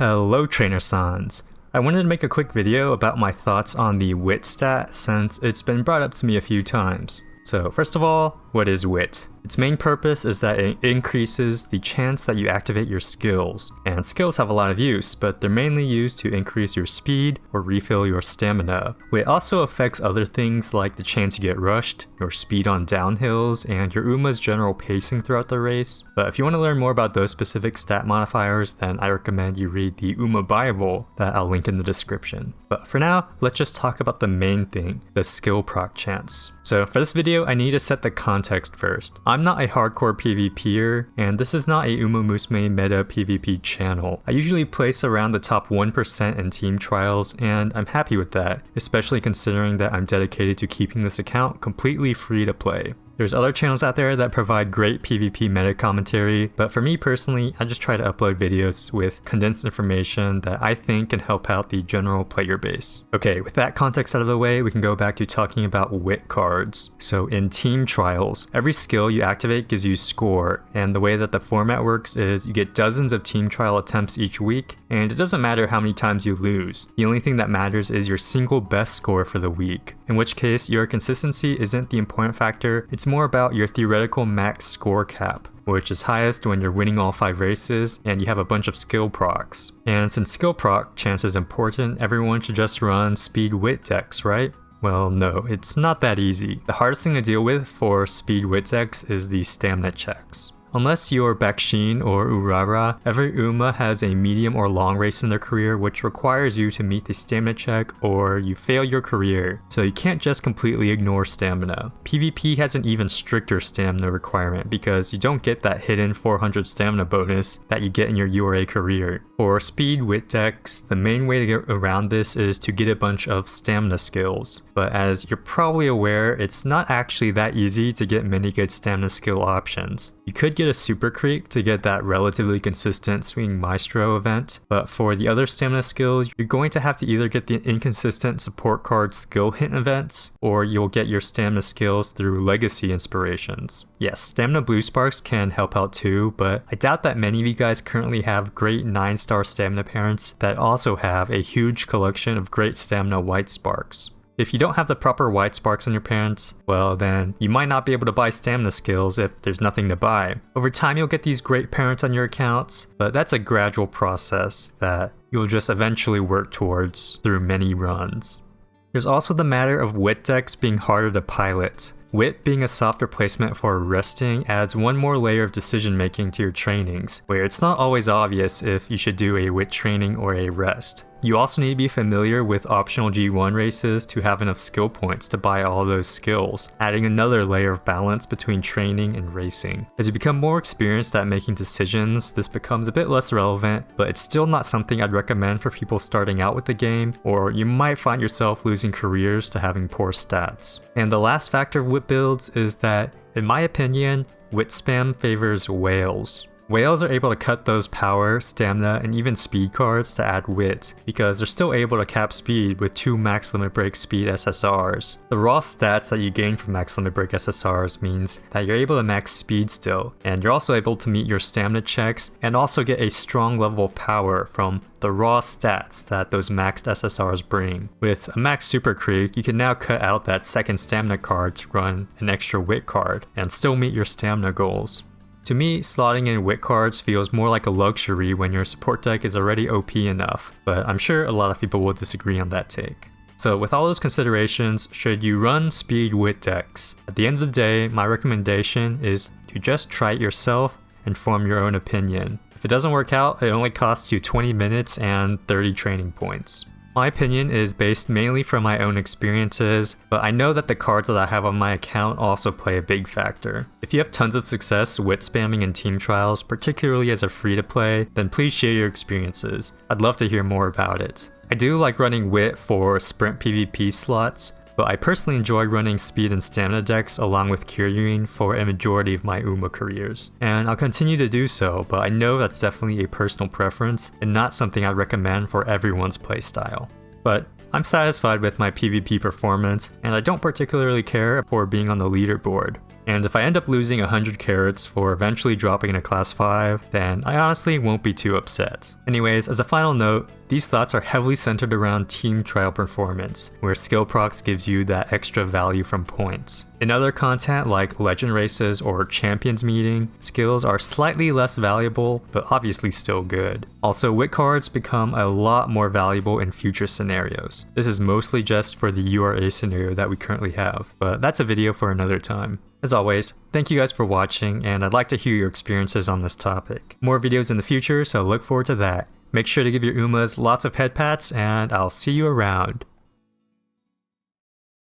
Hello Trainer-sans! I wanted to make a quick video about my thoughts on the wit stat since it's been brought up to me a few times. So first of all, what is wit? Its main purpose is that it increases the chance that you activate your skills. And skills have a lot of use, but they're mainly used to increase your speed or refill your stamina. Wit also affects other things like the chance you get rushed, your speed on downhills, and your Uma's general pacing throughout the race. But if you want to learn more about those specific stat modifiers, then I recommend you read the Uma Bible that I'll link in the description. But for now, let's just talk about the main thing, the skill proc chance. So for this video, I need to set the context first. I'm not a hardcore PvPer, and this is not a Musume meta PvP channel. I usually place around the top 1% in team trials, and I'm happy with that, especially considering that I'm dedicated to keeping this account completely free to play. There's other channels out there that provide great PvP meta commentary, but for me personally, I just try to upload videos with condensed information that I think can help out the general player base. Okay, with that context out of the way, we can go back to talking about wit cards. So in team trials, every skill you activate gives you score, and the way that the format works is you get dozens of team trial attempts each week, and it doesn't matter how many times you lose. The only thing that matters is your single best score for the week, in which case your consistency isn't the important factor, it's more about your theoretical max score cap, which is highest when you're winning all 5 races and you have a bunch of skill procs. And since skill proc chance is important, everyone should just run speed wit decks, right? Well, no, it's not that easy. The hardest thing to deal with for speed wit decks is the stamina checks. Unless you're Bakshin or Urara, every Uma has a medium or long race in their career which requires you to meet the stamina check or you fail your career, so you can't just completely ignore stamina. PvP has an even stricter stamina requirement because you don't get that hidden 400 stamina bonus that you get in your URA career. For speed wit decks, the main way to get around this is to get a bunch of stamina skills, but as you're probably aware, it's not actually that easy to get many good stamina skill options. You could get a Super Creek to get that relatively consistent Swing Maestro event, but for the other stamina skills, you're going to have to either get the inconsistent support card skill hint events, or you'll get your stamina skills through legacy inspirations. Yes, stamina blue sparks can help out too, but I doubt that many of you guys currently have great 9-star stamina parents that also have a huge collection of great stamina white sparks. If you don't have the proper white sparks on your parents, well then, you might not be able to buy stamina skills if there's nothing to buy. Over time you'll get these great parents on your accounts, but that's a gradual process that you'll just eventually work towards through many runs. There's also the matter of wit decks being harder to pilot. Wit being a soft replacement for resting adds one more layer of decision making to your trainings, where it's not always obvious if you should do a wit training or a rest. You also need to be familiar with optional G1 races to have enough skill points to buy all those skills, adding another layer of balance between training and racing. As you become more experienced at making decisions, this becomes a bit less relevant, but it's still not something I'd recommend for people starting out with the game, or you might find yourself losing careers to having poor stats. And the last factor of wit builds is that, in my opinion, wit spam favors whales. Whales are able to cut those power, stamina, and even speed cards to add wit, because they're still able to cap speed with 2 max limit break speed SSRs. The raw stats that you gain from max limit break SSRs means that you're able to max speed still, and you're also able to meet your stamina checks and also get a strong level of power from the raw stats that those maxed SSRs bring. With a max Super Creek, you can now cut out that second stamina card to run an extra wit card and still meet your stamina goals. To me, slotting in wit cards feels more like a luxury when your support deck is already OP enough, but I'm sure a lot of people will disagree on that take. So with all those considerations, should you run speed wit decks? At the end of the day, my recommendation is to just try it yourself and form your own opinion. If it doesn't work out, it only costs you 20 minutes and 30 training points. My opinion is based mainly from my own experiences, but I know that the cards that I have on my account also play a big factor. If you have tons of success wit spamming in team trials, particularly as a free-to-play, then please share your experiences. I'd love to hear more about it. I do like running wit for sprint PvP slots, but I personally enjoy running speed and stamina decks along with Kiryuin for a majority of my Uma careers. And I'll continue to do so, but I know that's definitely a personal preference and not something I'd recommend for everyone's playstyle. But I'm satisfied with my PvP performance, and I don't particularly care for being on the leaderboard. And if I end up losing 100 carats for eventually dropping into class 5, then I honestly won't be too upset. Anyways, as a final note, these thoughts are heavily centered around team trial performance, where skill procs gives you that extra value from points. In other content like legend races or champions meeting, skills are slightly less valuable, but obviously still good. Also, wit cards become a lot more valuable in future scenarios. This is mostly just for the URA scenario that we currently have, but that's a video for another time. As always, thank you guys for watching, and I'd like to hear your experiences on this topic. More videos in the future, so look forward to that. Make sure to give your Umas lots of head pats, and I'll see you around.